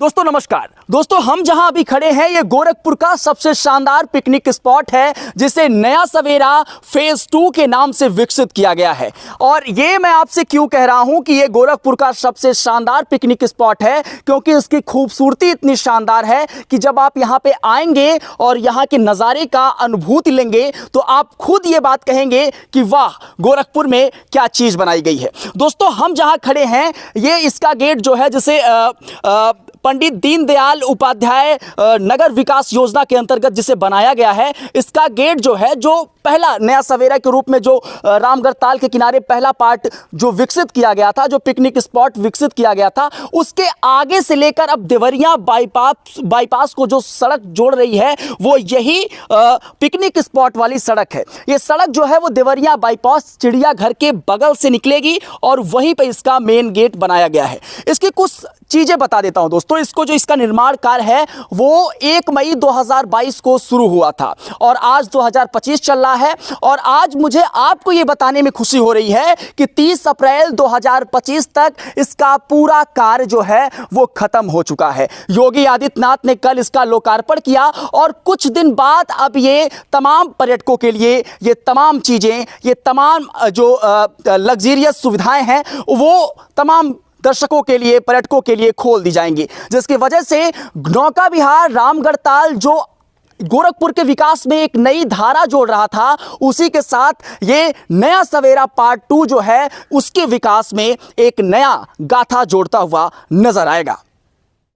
दोस्तों नमस्कार। दोस्तों हम जहां अभी खड़े हैं ये गोरखपुर का सबसे शानदार पिकनिक स्पॉट है जिसे नया सवेरा फेज 2 के नाम से विकसित किया गया है। और ये मैं आपसे क्यों कह रहा हूं कि ये गोरखपुर का सबसे शानदार पिकनिक स्पॉट है, क्योंकि इसकी खूबसूरती इतनी शानदार है कि जब आप यहां पे आएंगे और यहां के नज़ारे का अनुभूति लेंगे तो आप खुद ये बात कहेंगे कि वाह गोरखपुर में क्या चीज़ बनाई गई है। दोस्तों हम जहां खड़े हैं ये इसका गेट जो है जिसे पंडित दीनदयाल उपाध्याय नगर विकास योजना के अंतर्गत जिसे बनाया गया है, इसका गेट जो है जो पहला नया सवेरा के रूप में जो रामगढ़ ताल के किनारे पहला पार्ट जो विकसित किया गया था, जो पिकनिक स्पॉट विकसित किया गया था, उसके आगे से लेकर अब देवरिया बाईपास को जो सड़क जोड़ रही है वो यही पिकनिक स्पॉट वाली सड़क है। ये सड़क जो है वो देवरिया बाईपास चिड़ियाघर के बगल से निकलेगी और वहीं पे इसका मेन गेट बनाया गया है। इसकी कुछ चीजें बता देता हूं दोस्तों। इसको जो इसका निर्माण कार्य है वो 1 मई 2022 को शुरू हुआ था और आज 2025 चल रहा है। और आज मुझे आपको ये बताने में खुशी हो रही है कि 30 अप्रैल 2025 तक इसका पूरा कार्य जो है वो खत्म हो चुका है। योगी आदित्यनाथ ने कल इसका लोकार्पण किया और कुछ दिन बाद अब ये तमाम पर्यटकों के लिए ये तमाम चीजें, ये तमाम जो लग्जरियस सुविधाएं हैं वो तमाम दर्शकों के लिए, पर्यटकों के लिए खोल दी जाएंगी, जिसकी वजह से नौका विहार रामगढ़ ताल जो गोरखपुर के विकास में एक नई धारा जोड़ रहा था, उसी के साथ ये नया सवेरा पार्ट 2 जो है उसके विकास में एक नया गाथा जोड़ता हुआ नजर आएगा।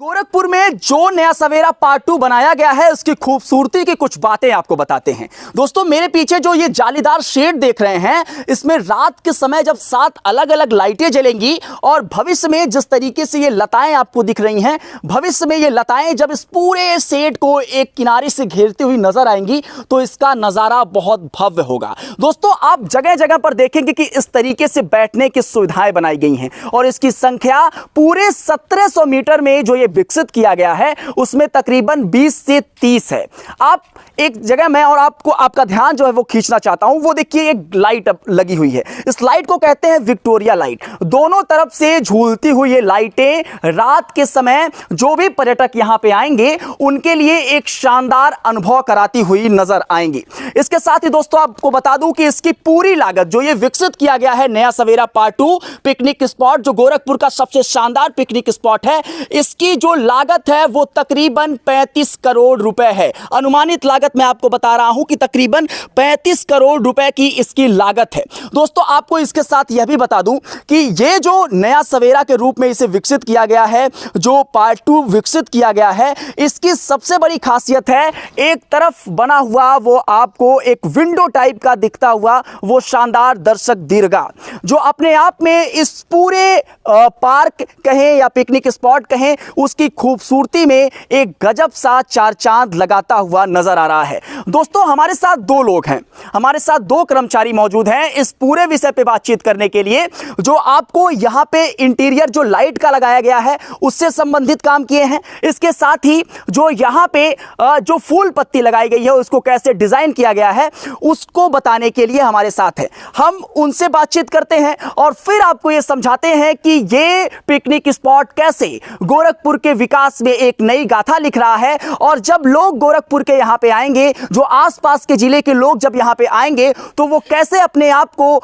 गोरखपुर में जो नया सवेरा पार्ट 2 बनाया गया है उसकी खूबसूरती की कुछ बातें आपको बताते हैं। दोस्तों मेरे पीछे जो ये जालीदार शेड देख रहे हैं, इसमें रात के समय जब 7 अलग अलग लाइटें जलेंगी और भविष्य में जिस तरीके से ये लताएं आपको दिख रही हैं, भविष्य में ये लताएं जब इस पूरे शेड को एक किनारे से घेरती हुई नजर आएंगी तो इसका नजारा बहुत भव्य होगा। दोस्तों आप जगह जगह पर देखेंगे कि इस तरीके से बैठने की सुविधाएं बनाई गई हैं और इसकी संख्या पूरे 1700 मीटर में जो विकसित किया गया है उसमें तकरीबन 20 से 30 है। आप एक जगह मैं और आपका ध्यान जो है वो खींचना चाहता हूं, वो देखिए एक लाइट लगी हुई है। इस लाइट को कहते हैं विक्टोरिया लाइट। दोनों तरफ से झूलती हुई ये लाइटें रात के समय जो भी पर्यटक यहां पे आएंगे उनके लिए एक शानदार अनुभव कराती हुई नजर आएंगी। इसके साथ ही दोस्तों आपको बता दूं कि इसकी पूरी लागत जो ये विकसित किया गया है नया सवेरा पार्ट 2 पिकनिक स्पॉट जो गोरखपुर का सबसे शानदार पिकनिक स्पॉट है, इसकी जो लागत है वो तकरीबन 35 करोड़ रुपए है। अनुमानित लागत मैं आपको बता रहा हूं कि तकरीबन 35 करोड़ रुपए की इसकी लागत है। दोस्तों आपको इसके साथ यह भी बता दूं कि ये जो नया सवेरा के रूप में इसे विकसित किया गया है, जो पार्ट 2 विकसित किया गया है, इसकी सबसे बड़ी खासियत है एक तरफ बना हुआ वो आपको एक विंडो टाइप का दिखता हुआ वो शानदार दर्शक दीर्घा जो अपने आप में इस पूरे पार्क कहें या पिकनिक स्पॉट कहें उसकी खूबसूरती में एक गजब सा चार चांद लगाता हुआ नजर आ रहा है। दोस्तों हमारे साथ 2 लोग हैं, हमारे साथ 2 कर्मचारी मौजूद हैं इस पूरे विषय पे बातचीत करने के लिए, जो आपको यहां पे इंटीरियर जो लाइट का लगाया गया है उससे संबंधित काम किए हैं। इसके साथ ही जो यहां पे जो फूल पत्ती लगाई गई है उसको कैसे डिजाइन किया गया है उसको बताने के लिए हमारे साथ है। हम उनसे बातचीत करते हैं और फिर आपको यह समझाते हैं कि ये पिकनिक स्पॉट कैसे गोरखपुर के विकास में एक नई गाथा लिख रहा है और जब लोग गोरखपुर के यहां पे आएंगे, जो आसपास के जिले के लोग जब यहां पे आएंगे तो वो कैसे अपने आप को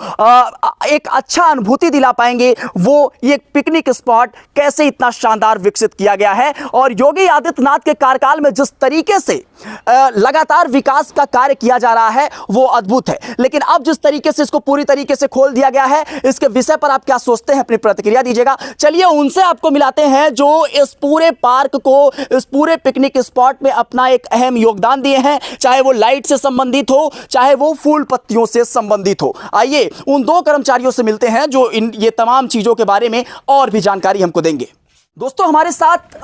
एक अच्छा अनुभूति दिला पाएंगे, वो ये पिकनिक स्पॉट कैसे इतना शानदार विकसित किया गया है। और योगी आदित्यनाथ के कार्यकाल में जिस तरीके से लगातार विकास का कार्य किया जा रहा है वो अद्भुत है, लेकिन अब जिस तरीके से इसको पूरी तरीके से खोल दिया गया है इसके विषय पर आप क्या सोचते हैं, अपनी प्रतिक्रिया दीजिएगा। चलिए उनसे आपको मिलाते हैं जो इस पूरे पार्क को, इस पूरे पिकनिक स्पॉट में अपना एक अहम योगदान दिए हैं, चाहे वो लाइट से संबंधित हो, चाहे वो फूल पत्तियों से संबंधित हो। आइए उन 2 कर्मचारियों से मिलते हैं जो ये तमाम चीजों के बारे में और भी जानकारी हमको देंगे। दोस्तों हमारे साथ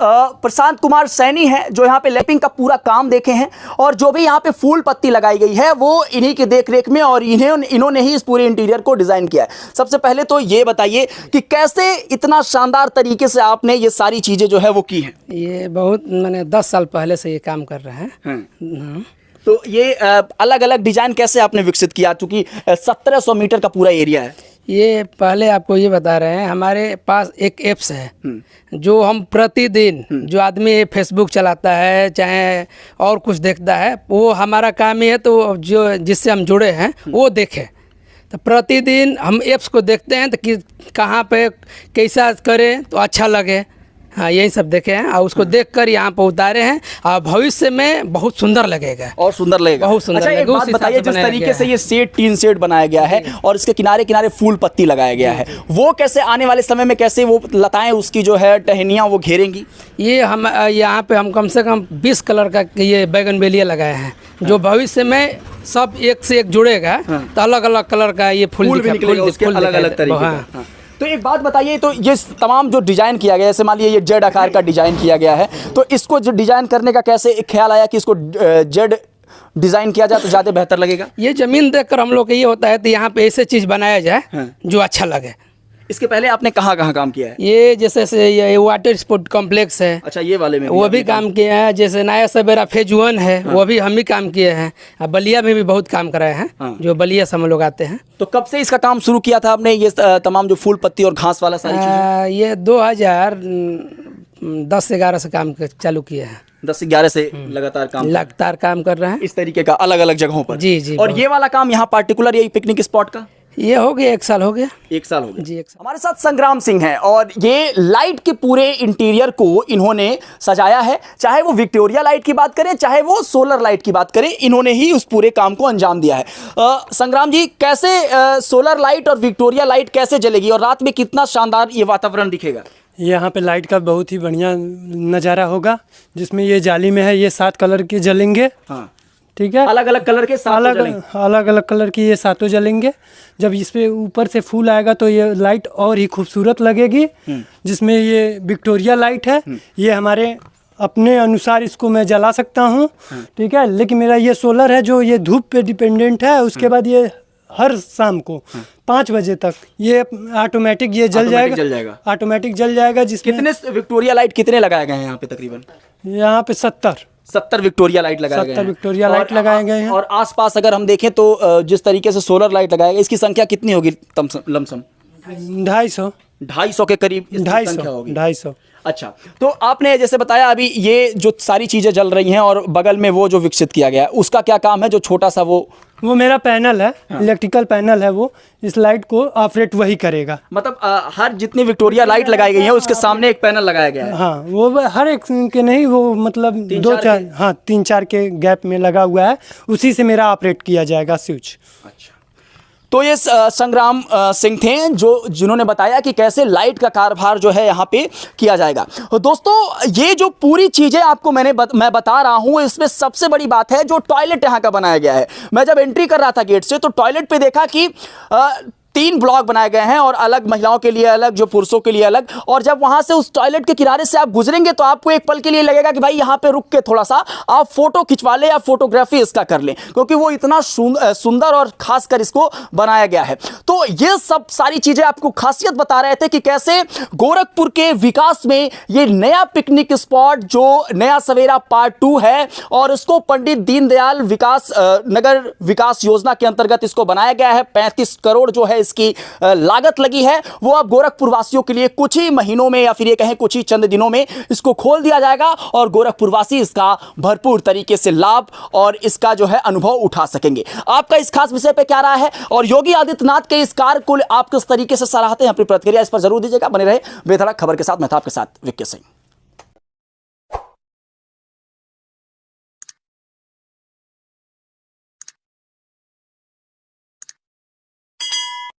प्रशांत कुमार सैनी हैं जो यहाँ पे लैपिंग का पूरा काम देखे हैं और जो भी यहाँ पे फूल पत्ती लगाई गई है वो इन्हीं की देखरेख में और इन्होंने ही इस पूरे इंटीरियर को डिजाइन किया है। सबसे पहले तो ये बताइए कि कैसे इतना शानदार तरीके से आपने ये सारी चीजें जो है वो की है। ये बहुत मैंने 10 साल पहले से ये काम कर रहे हैं। तो ये अलग अलग डिजाइन कैसे आपने विकसित किया, क्योंकि 1700 मीटर का पूरा एरिया है। ये पहले आपको ये बता रहे हैं, हमारे पास एक ऐप्स है जो हम प्रतिदिन, जो आदमी फेसबुक चलाता है चाहे और कुछ देखता है, वो हमारा काम ही है। तो जो जिससे हम जुड़े हैं वो देखें, तो प्रतिदिन हम ऐप्स को देखते हैं तो कि कहाँ पे कैसा करें तो अच्छा लगे, हाँ यही सब देखे हैं और उसको देखकर यहाँ पर उतारे हैं। और भविष्य में बहुत सुंदर लगेगा, और सुंदर लगेगा, बहुत सुंदर अच्छा, एक लगेगा। बात बताइए, जिस तरीके से ये सेट, टीन सेट बनाया गया है और इसके किनारे किनारे फूल पत्ती लगाया गया है, वो कैसे आने वाले समय में कैसे वो लताएं उसकी जो है टहनियाँ वो घेरेंगी? ये हम यहाँ पे हम कम से कम 20 कलर का ये बैगनवेलिया लगाए हैं, जो भविष्य में सब एक से एक जुड़ेगा। तो अलग अलग कलर का ये फूल भी निकलेगा, उसके अलग अलग तरीके का। तो एक बात बताइए, तो ये तमाम जो डिज़ाइन किया गया है, जैसे मान लीजिए ये जेड आकार का डिज़ाइन किया गया है, तो इसको जो डिज़ाइन करने का कैसे एक ख्याल आया कि इसको जेड डिज़ाइन किया जाए तो ज़्यादा बेहतर लगेगा? ये ज़मीन देखकर हम लोग को ये होता है तो यहाँ पे ऐसे चीज़ बनाया जाए जो अच्छा लगे। इसके पहले आपने कहाँ कहाँ काम किया है? ये जैसे से ये वाटर स्पोर्ट कॉम्प्लेक्स है, अच्छा, ये वाले में वो भी काम किए हैं। जैसे नया सवेरा फेज 1 है, वो भी हम ही काम किए हैं। अब बलिया में भी बहुत काम कराए हैं, जो बलिया से हम लोग आते हैं। तो कब से इसका काम शुरू किया था आपने, ये तमाम जो फूल पत्ती और घास वाला सारी चीजें? ये 2010-11 से काम चालू किए हैं। 10-11 से लगातार काम कर रहे हैं इस तरीके का अलग अलग जगहों पर। जी। और ये वाला काम यहाँ पार्टिकुलर यही पिकनिक स्पॉट का ये हो गया 1 साल हो गया। 1 साल हो गया जी, 1 साल। हमारे साथ संग्राम सिंह हैं और ये लाइट के पूरे इंटीरियर को इन्होंने सजाया है। चाहे वो विक्टोरिया लाइट की बात करें, चाहे वो सोलर लाइट की बात करें, इन्होंने ही उस पूरे काम को अंजाम दिया है। संग्राम जी, कैसे सोलर लाइट और विक्टोरिया लाइट कैसे जलेगी और रात में कितना शानदार ये वातावरण दिखेगा? यहाँ पे लाइट का बहुत ही बढ़िया नज़ारा होगा, जिसमें ये जाली में है, ये 7 कलर के जलेंगे। हाँ, ठीक है, अलग अलग कलर के अलग अलग कलर की ये 7 जलेंगे। जब इस पे ऊपर से फूल आएगा तो ये लाइट और ही खूबसूरत लगेगी। जिसमें ये विक्टोरिया लाइट है, ये हमारे अपने अनुसार इसको मैं जला सकता हूँ, ठीक है। लेकिन मेरा ये सोलर है जो ये धूप पे डिपेंडेंट है। उसके बाद ये हर शाम को 5 बजे तक ये ऑटोमेटिक ये जल जाएगा, ऑटोमेटिक जल जाएगा। जिसमें कितने विक्टोरिया लाइट कितने लगाए गए हैं यहाँ पे? तकरीबन यहाँ पे 70 विक्टोरिया लाइट लगाए गए हैं। 70 विक्टोरिया लाइट लगाए गए हैं। और आसपास अगर हम देखें तो जिस तरीके से सोलर लाइट लगाया गया, इसकी संख्या कितनी होगी लमसम? 250 के करीब 250। अच्छा, तो आपने जैसे बताया अभी ये जो सारी चीज़ें जल रही हैं और बगल में वो जो विकसित किया गया है, उसका क्या काम है? जो छोटा सा वो मेरा पैनल है, इलेक्ट्रिकल पैनल है, वो इस लाइट को ऑपरेट वही करेगा। मतलब हर जितनी विक्टोरिया लाइट लगाई गई है उसके सामने एक पैनल लगाया गया है। हाँ, वो हर एक के नहीं, वो मतलब 3-4 के गैप में लगा हुआ है, उसी से मेरा ऑपरेट किया जाएगा स्विच। अच्छा, तो ये संग्राम सिंह थे जिन्होंने बताया कि कैसे लाइट का कारोबार जो है यहाँ पे किया जाएगा। दोस्तों, ये जो पूरी चीज़ें आपको मैं बता रहा हूँ, इसमें सबसे बड़ी बात है जो टॉयलेट यहाँ का बनाया गया है। मैं जब एंट्री कर रहा था गेट से तो टॉयलेट पे देखा कि 3 ब्लॉक बनाए गए हैं और अलग महिलाओं के लिए अलग, जो पुरुषों के लिए अलग। और जब वहां से उस टॉयलेट के किनारे से आप गुजरेंगे तो आपको एक पल के लिए लगेगा कि भाई यहाँ पे रुक के थोड़ा सा आप फोटो खिंचवा लें या फोटोग्राफी इसका कर लें, क्योंकि वो इतना सुंदर और खासकर इसको बनाया गया है। तो ये सब सारी चीजें आपको खासियत बता रहे थे कि कैसे गोरखपुर के विकास में ये नया पिकनिक स्पॉट जो नया सवेरा पार्ट 2 है और उसको पंडित दीनदयाल नगर विकास योजना के अंतर्गत इसको बनाया गया है। 35 करोड़ जो है इसकी लागत लगी है, वो अब गोरखपुर वासियों के लिए कुछ ही महीनों में या फिर ये कहें कुछ ही चंद दिनों में इसको खोल दिया जाएगा और गोरखपुर वासी इसका भरपूर तरीके से लाभ और इसका जो है अनुभव उठा सकेंगे। आपका इस खास विषय पे क्या राय है और योगी आदित्यनाथ के इस कार्य को आप किस तरीके से सराहते हैं? अपनी प्रतिक्रिया इस पर जरूर दीजिएगा। बने रहे बेधड़क खबर के साथ, मैं था आपके साथ विक्की सिंह।